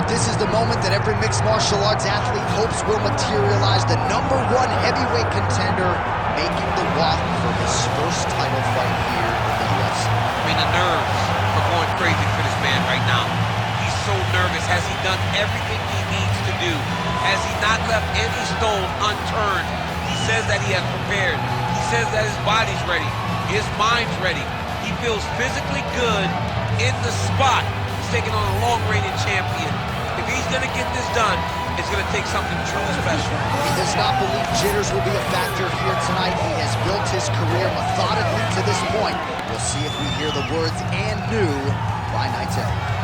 this is the moment that every mixed martial arts athlete hopes will materialize. The #1 heavyweight contender making the walk for his first title fight here in the UFC. I mean, the nerves are going crazy for this man right now. He's so nervous. Has he done everything he needs to do? Has he not left any stone unturned? He says that he has prepared. He says that his body's ready. His mind's ready. He feels physically good in the spot. He's taking on a long-reigning champion. If he's going to get this done, it's going to take something truly special. He does not believe jitters will be a factor here tonight. He has built his career methodically to this point. We'll see if we hear the words "and new" by night's end.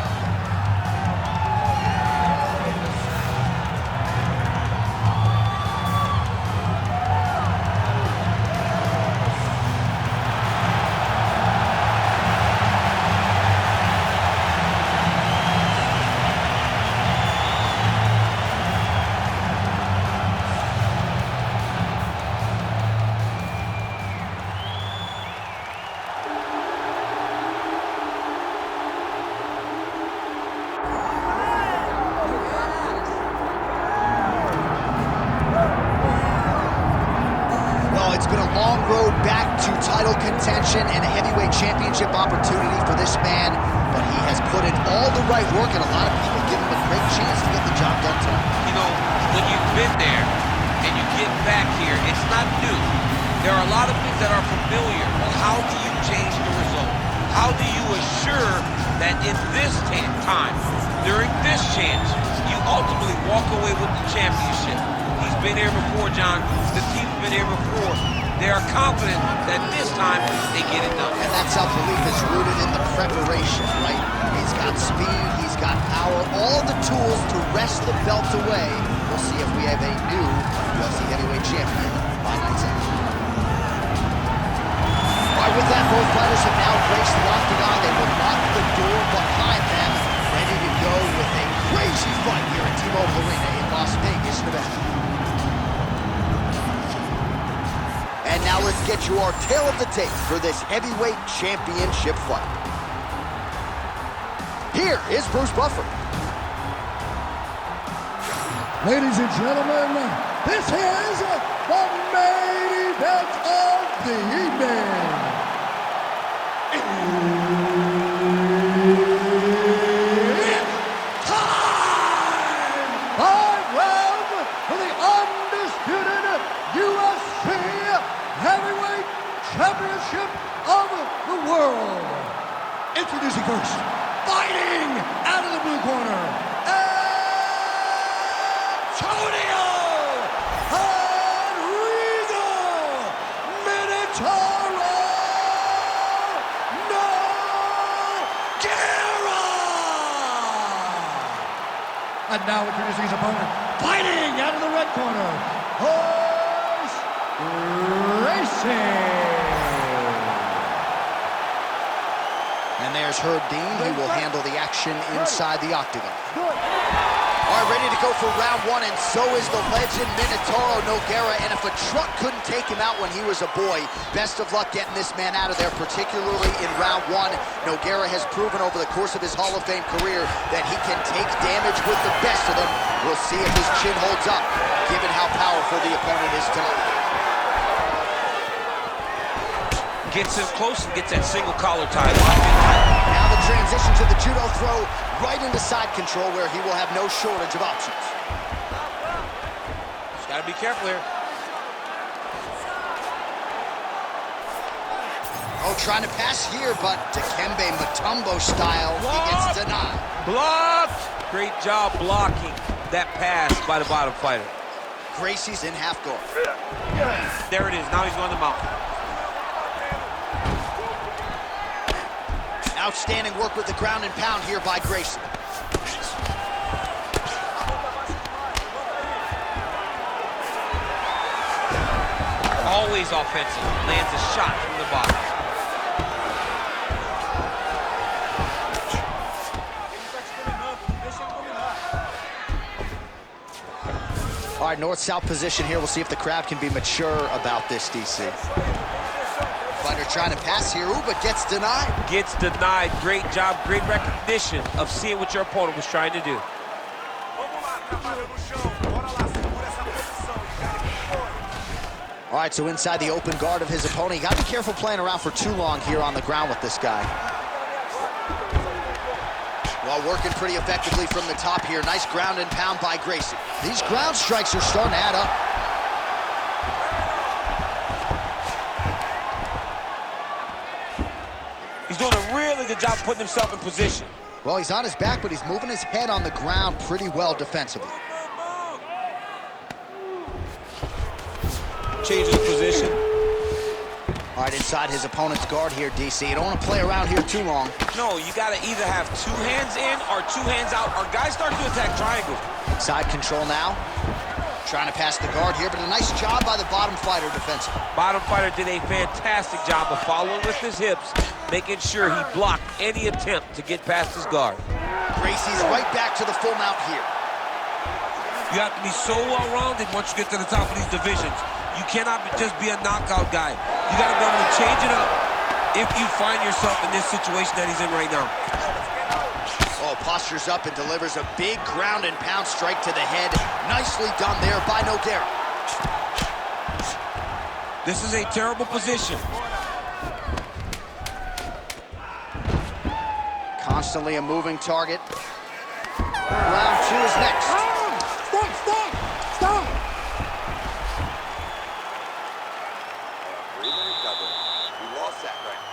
It's been a long road back to title contention and a heavyweight championship opportunity for this man, but he has put in all the right work, and a lot of people give him a great chance to get the job done tonight. You know, when you've been there and you get back here, it's not new. There are a lot of things that are familiar. Well, how do you change the result? How do you assure that in this time, during this chance, you ultimately walk away with the championship? He's been here before, John. The team's been here before. They are confident that this time they get it done. And that self-belief is rooted in the preparation, right? He's got speed, he's got power, all the tools to wrest the belt away. We'll see if we have a new UFC heavyweight champion by night's end. All right, with that, both fighters have now graced the octagon. They will lock the door behind them, ready to go with a crazy fight here at T-Mobile Arena in Las Vegas, Nevada. And now let's get you our tale of the tape for this heavyweight championship fight. Here is Bruce Buffer. Ladies and gentlemen, this is the main event of the evening. It's time! 5 rounds for the undisputed UFC Heavyweight Championship of the world. Introducing first, fighting out of the blue corner, Antonio Minotauro Nogueira. And now introducing his opponent, fighting out of the red corner, Royce Gracie. And there's Herb Dean. He will handle the action inside the octagon. All right, ready to go for round 1, and so is the legend Minotauro Nogueira. And if a truck couldn't take him out when he was a boy, best of luck getting this man out of there, particularly in round 1. Nogueira has proven over the course of his Hall of Fame career that he can take damage with the best of them. We'll see if his chin holds up, given how powerful the opponent is tonight. Gets him close and gets that single collar tie. Now the transition to the judo throw right into side control, where he will have no shortage of options. Just gotta be careful here. Oh, trying to pass here, but Dikembe Mutombo style, he gets denied. Blocked! Great job blocking that pass by the bottom fighter. Gracie's in half guard. There it is, now he's going to mount. Outstanding work with the ground and pound here by Gracie. Always offensive. Lands a shot from the bottom. All right, north-south position here. We'll see if the crowd can be mature about this, DC. Fighter trying to pass here, but gets denied. Gets denied. Great job, great recognition of seeing what your opponent was trying to do. All right, so inside the open guard of his opponent. You got to be careful playing around for too long here on the ground with this guy. Well, working pretty effectively from the top here. Nice ground and pound by Gracie. These ground strikes are starting to add up. He's doing a really good job putting himself in position. Well, he's on his back, but he's moving his head on the ground pretty well defensively. Changes position. All right, inside his opponent's guard here, DC. You don't want to play around here too long. No, you got to either have 2 hands in or 2 hands out, or guys start to attack triangles. Side control now. Trying to pass the guard here, but a nice job by the bottom fighter defensively. Bottom fighter did a fantastic job of following with his hips, making sure he blocked any attempt to get past his guard. Gracie's right back to the full mount here. You have to be so well-rounded once you get to the top of these divisions. You cannot just be a knockout guy. You got to be able to change it up if you find yourself in this situation that he's in right now. Oh, postures up and delivers a big ground and pound strike to the head. Nicely done there by Nogueira. This is a terrible position. Constantly a moving target. Round 2 is next. Stop! We lost that round.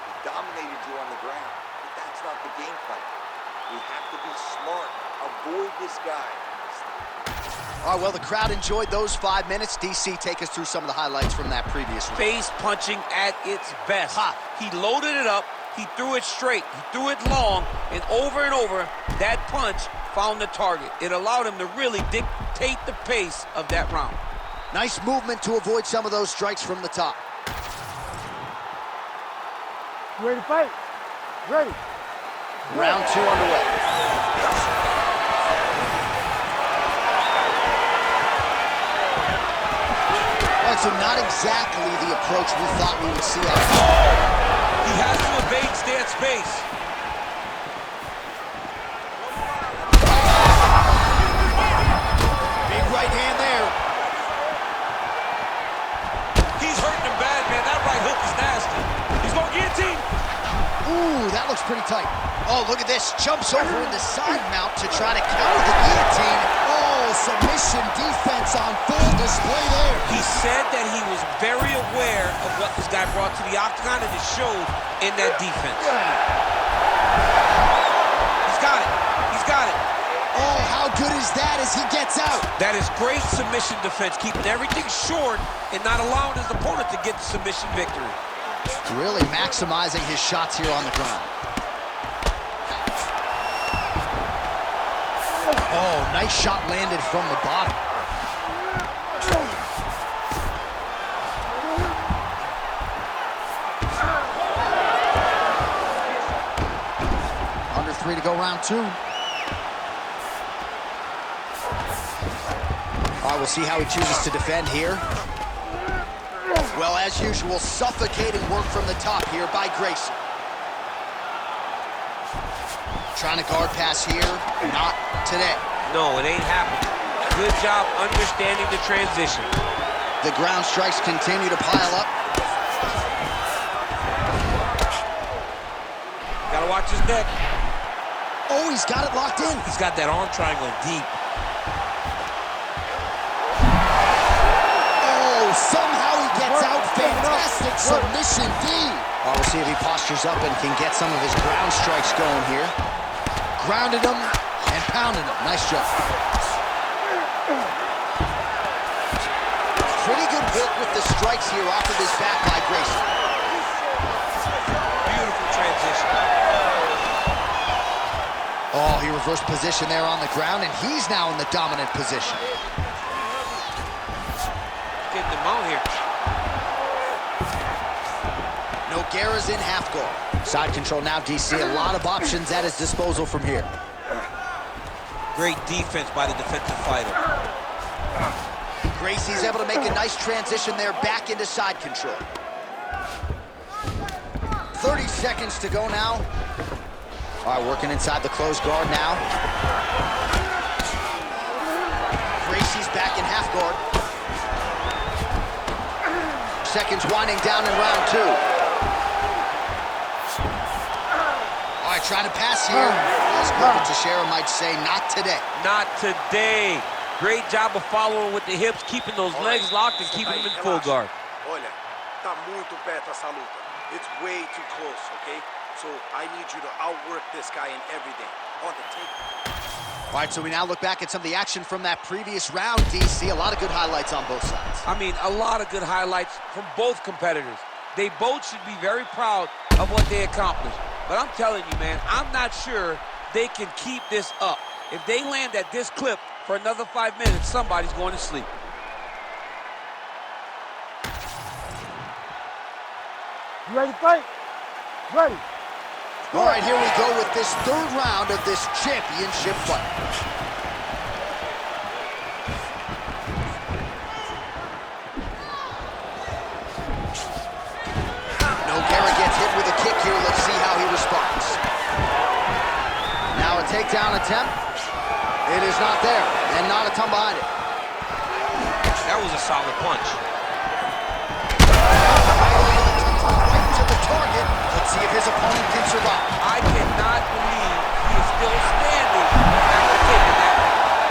We dominated you on the ground, but that's not the game plan. We have to be smart. Avoid this guy. All right, well, the crowd enjoyed those 5 minutes. DC, take us through some of the highlights from that previous round. Face punching at its best. He loaded it up, he threw it straight, he threw it long, and over, that punch found the target. It allowed him to really dictate the pace of that round. Nice movement to avoid some of those strikes from the top. You ready to fight? Ready. Round 2 underway. All right, so not exactly the approach we thought we would see out of him. He has to evade, stay at space. Big right hand there. He's hurting him bad, man. That right hook is nasty. He's going guillotine. Ooh, that looks pretty tight. Oh, look at this. Jumps over in the side mount to try to counter the guillotine. Oh, submission defense on full display there. He said that he was very aware of what this guy brought to the octagon, and it showed in that defense. He's got it. He's got it. Oh, how good is that as he gets out? That is great submission defense, keeping everything short and not allowing his opponent to get the submission victory. Really maximizing his shots here on the ground. Oh, nice shot landed from the bottom. Under 3 to go, round 2. All right, we'll see how he chooses to defend here. Well, as usual, suffocating work from the top here by Gracie. Trying to guard pass here, not today. No, it ain't happening. Good job understanding the transition. The ground strikes continue to pile up. Gotta watch his neck. Oh, he's got it locked in. He's got that arm triangle deep. Oh, somehow he gets out. Fantastic submission D. Oh, we'll see if he postures up and can get some of his ground strikes going here. Grounded him and pounded him. Nice job. Pretty good work with the strikes here off of his back by Gracie. Beautiful transition. Oh, he reversed position there on the ground, and he's now in the dominant position. Getting him out here. Nogueira's in half guard. Side control now, DC. A lot of options at his disposal from here. Great defense by the defensive fighter. Gracie's able to make a nice transition there back into side control. 30 seconds to go now. All right, working inside the closed guard now. Gracie's back in half guard. winding down in round 2. All right, trying to pass here. As Marvin Teixeira might say, not today. Not today. Great job of following with the hips, keeping those legs locked and keeping them in full guard. Olha, tá muito perto essa luta. It's way too close, okay? So I need you to outwork this guy in everything. On the take. All right, so we now look back at some of the action from that previous round, DC. A lot of good highlights on both sides. I mean, a lot of good highlights from both competitors. They both should be very proud of what they accomplished. But I'm telling you, man, I'm not sure they can keep this up. If they land at this clip for another 5 minutes, somebody's going to sleep. You ready to fight? Ready. All right, here we go with this 3rd round of this championship fight. Nogueira gets hit with a kick here. Let's see how he responds. Now a takedown attempt. It is not there, and not a ton behind it. That was a solid punch. Right to the target. Let's see if his opponent can survive. I cannot believe he is still standing after taking that.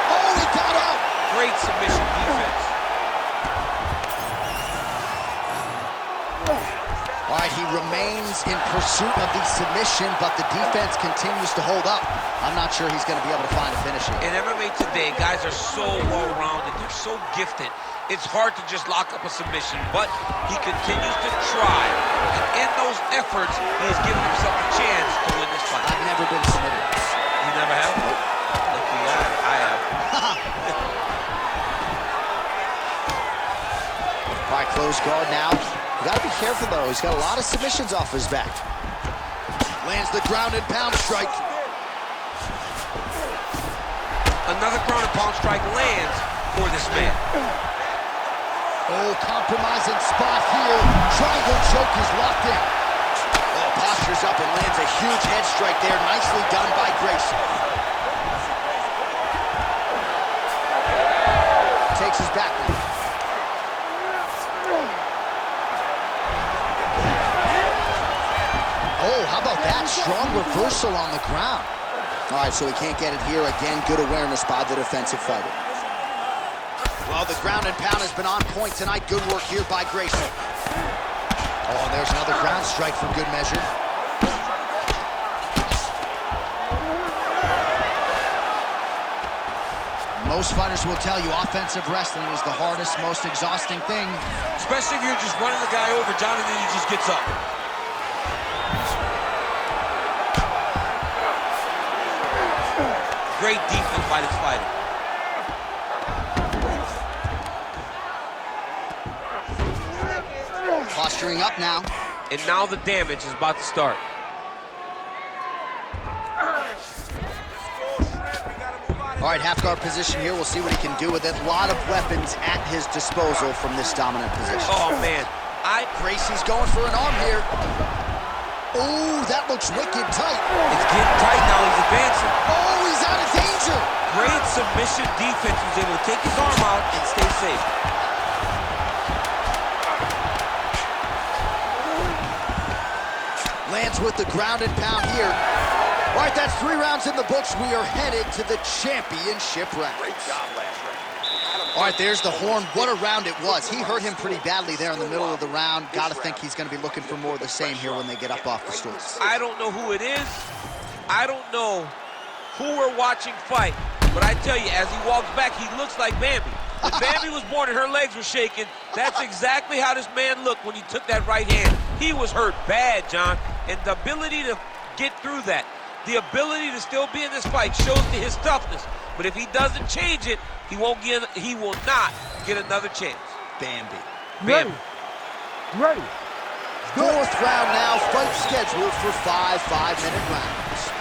Oh, he got out. Great submission defense. All right, he remains in pursuit of the submission, but the defense continues to hold up. I'm not sure he's going to be able to find a finish here. In MMA today, guys are so well-rounded. They're so gifted. It's hard to just lock up a submission, but he continues to try. And in those efforts, he has given himself a chance to win this fight. I've never been submitted. You never have? Lucky I have. All right, close guard now. You got to be careful, though. He's got a lot of submissions off his back. Lands the ground and pound strike. Another ground and pound strike lands for this man. Oh, compromising spot here. Triangle choke is locked in. Oh, postures up and lands a huge head strike there. Nicely done by Gracie. Takes his back now. Oh, how about that? Strong reversal on the ground. All right, so he can't get it here. Again, good awareness by the defensive fighter. Well, the ground and pound has been on point tonight. Good work here by Gracie. Oh, and there's another ground strike for good measure. Most fighters will tell you offensive wrestling is the hardest, most exhausting thing. Especially if you're just running the guy over, John, and then he just gets up. Great defense by this fighter. Posturing up now. And now the damage is about to start. All right, half guard position here. We'll see what he can do with it. A lot of weapons at his disposal from this dominant position. Oh, man. Gracie's going for an arm here. Oh, that looks wicked tight. It's getting tight now. He's advancing. Oh, he's out of danger. Great submission defense. He was able to take his arm out and stay safe. Lands with the ground and pound here. All right, that's 3 rounds in the books. We are headed to the championship round. Great job last round. All right, there's the horn. What a round it was. He hurt him pretty badly there in the middle of the round. Got to think he's going to be looking for more of the same here when they get up off the stools. I don't know who it is. I don't know who we're watching fight. But I tell you, as he walks back, he looks like Bambi. If Bambi was born and her legs were shaking, that's exactly how this man looked when he took that right hand. He was hurt bad, John. And the ability to get through that, the ability to still be in this fight shows to his toughness. But if he doesn't change it, he will not get another chance. Bambi. Ready. Ready. 4th round now. Fight scheduled for 5 5-minute rounds.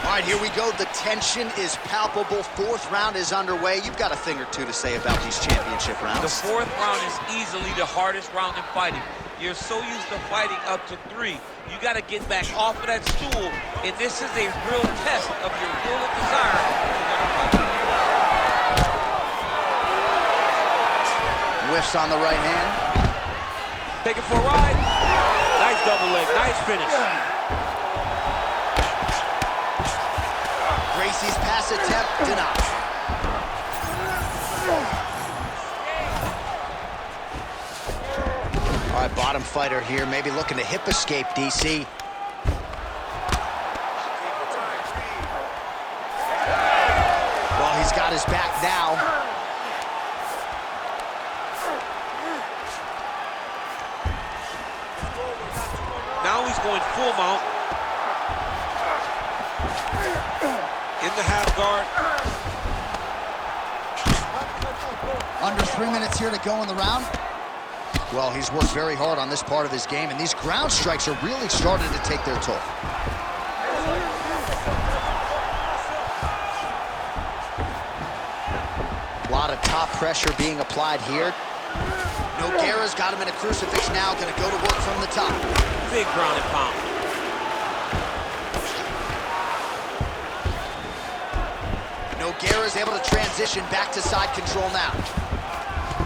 All right, here we go. The tension is palpable. 4th round is underway. You've got a thing or two to say about these championship rounds. The 4th round is easily the hardest round in fighting. You're so used to fighting up to 3. You got to get back off of that stool, and this is a real test of your will and desire to win a fight. Whiffs on the right hand. Take it for a ride. Nice double leg, nice finish. Gracie's pass attempt denied. All right, bottom fighter here, maybe looking to hip escape, DC. Well, he's got his back now. Now he's going full mount. In the half guard. Under 3 minutes here to go in the round. Well, he's worked very hard on this part of his game, and these ground strikes are really starting to take their toll. A lot of top pressure being applied here. Nogueira's got him in a crucifix now, gonna go to work from the top. Big ground and pound. Nogueira's able to transition back to side control now.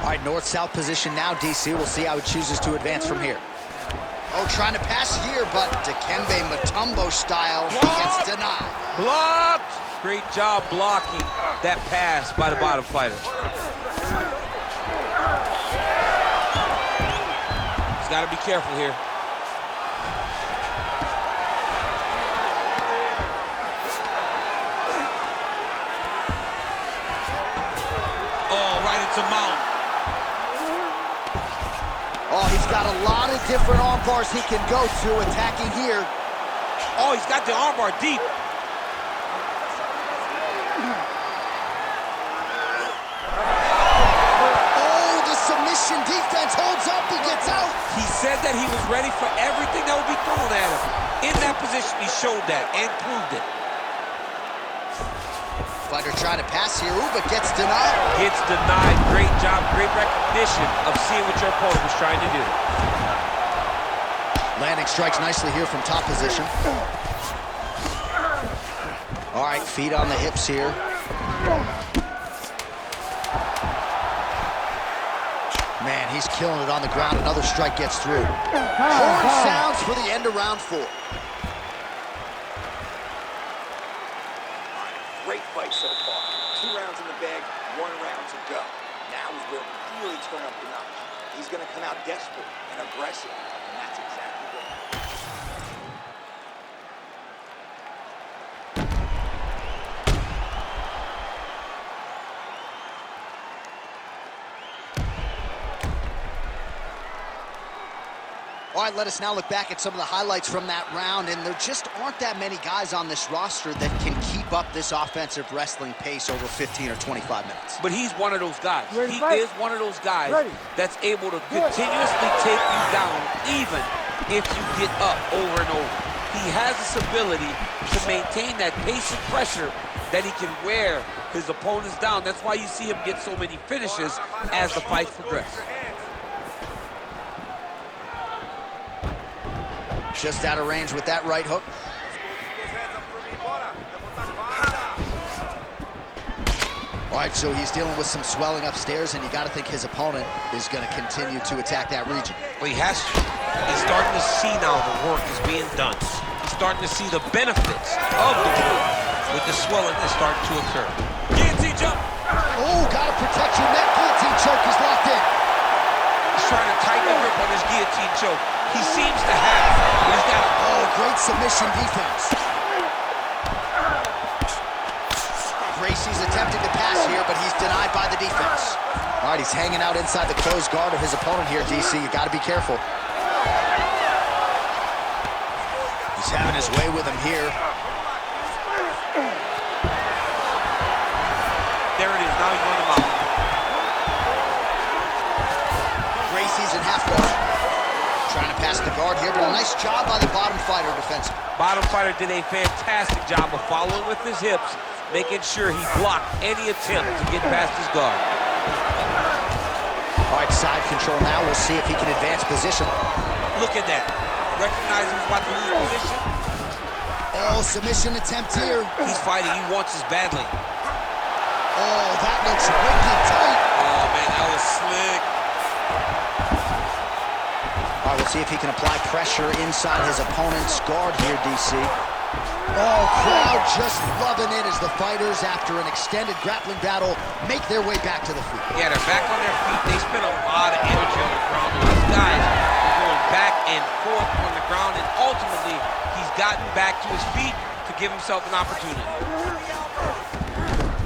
All right, north-south position now, DC. We'll see how he chooses to advance from here. Oh, trying to pass here, but Dikembe Mutombo style gets denied. Blocked! Great job blocking that pass by the bottom fighter. He's got to be careful here. Oh, right into mount. Oh, he's got a lot of different arm bars he can go to, attacking here. Oh, he's got the arm bar deep. Oh, the submission defense holds up, he gets out. He said that he was ready for everything that would be thrown at him. In that position, he showed that and proved it. Fighter trying to pass here, ooh, but gets denied. Gets denied. Great job, great recognition of seeing what your opponent was trying to do. Landing strikes nicely here from top position. All right, feet on the hips here. Man, he's killing it on the ground. Another strike gets through. Horn sounds for the end of round 4. Great fight so far. 2 rounds in the bag, 1 round to go. Now is where we really turn up the notch. He's going to come out desperate and aggressive, and that's exactly what he does. All right, let us now look back at some of the highlights from that round, and there just aren't that many guys on this roster that can keep up this offensive wrestling pace over 15 or 25 minutes. But he's one of those guys. He is one of those guys that's able to continuously take you down even if you get up over and over. He has this ability to maintain that pace and pressure that he can wear his opponents down. That's why you see him get so many finishes as the fight progresses. Just out of range with that right hook. All right, so he's dealing with some swelling upstairs, and you got to think his opponent is going to continue to attack that region. Well, he has to. He's starting to see now the work is being done. He's starting to see the benefits of the work with the swelling that's starting to occur. Guillotine jump. Oh, got to protect your neck. Guillotine choke is locked in. He's trying to tighten the grip on his guillotine choke. He seems to have it. He's got it. Oh, great submission defense. Gracie's attempting to pass here, but he's denied by the defense. All right, he's hanging out inside the closed guard of his opponent here, DC. You got to be careful. He's having his way with him here. There it is. Now he's going to mount. Gracie's in half guard. Trying to pass the guard here, but a nice job by the bottom fighter defensively. Bottom fighter did a fantastic job of following with his hips, making sure he blocked any attempt to get past his guard. All right, side control now. We'll see if he can advance position. Look at that. Recognizing he's about to lose position. Oh, submission attempt here. He's fighting. He wants this badly. Oh, that looks wicked tight. Oh, man, that was slick. We'll see if he can apply pressure inside his opponent's guard here, DC. Oh, crowd just loving it as the fighters, after an extended grappling battle, make their way back to the feet. Yeah, they're back on their feet. They spent a lot of energy on the ground. These guys are going back and forth on the ground, and ultimately, he's gotten back to his feet to give himself an opportunity.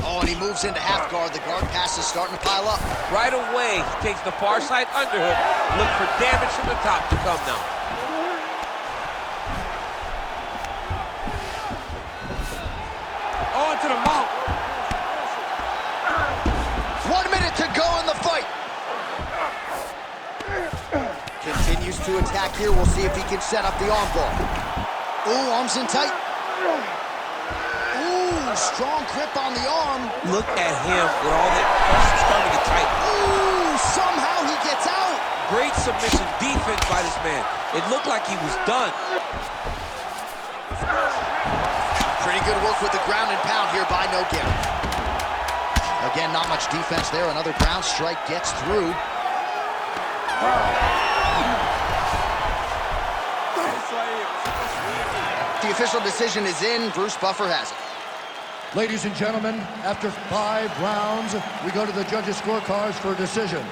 Oh, and he moves into half guard. The guard pass is starting to pile up. Right away, he takes the far side underhook. Look for damage from the top to come now. On to the mount. 1 minute to go in the fight. Continues to attack here. We'll see if he can set up the arm bar. Ooh, arms in tight. Ooh, strong grip on the arm. Look at him with all that pressure starting to get tight. Ooh, somehow he gets out. Great submission defense by this man. It looked like he was done. Pretty good work with the ground and pound here by Nogueira. Again, not much defense there. Another ground strike gets through. The official decision is in. Bruce Buffer has it. Ladies and gentlemen, after 5 rounds, we go to the judges' scorecards for a decision.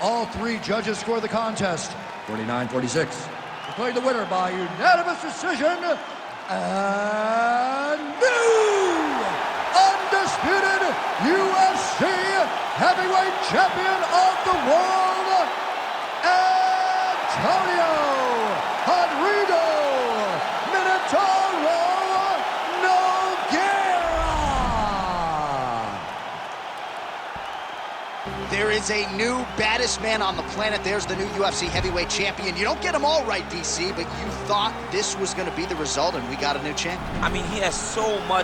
All 3 judges score the contest 49-46. Declared the winner by unanimous decision, and new undisputed UFC heavyweight champion of the world, Antonio Minotauro Nogueira. There is a new baddest man on the planet. There's the new UFC heavyweight champion. You don't get them all right, DC, but you thought this was going to be the result, and we got a new champion. I mean, he has so much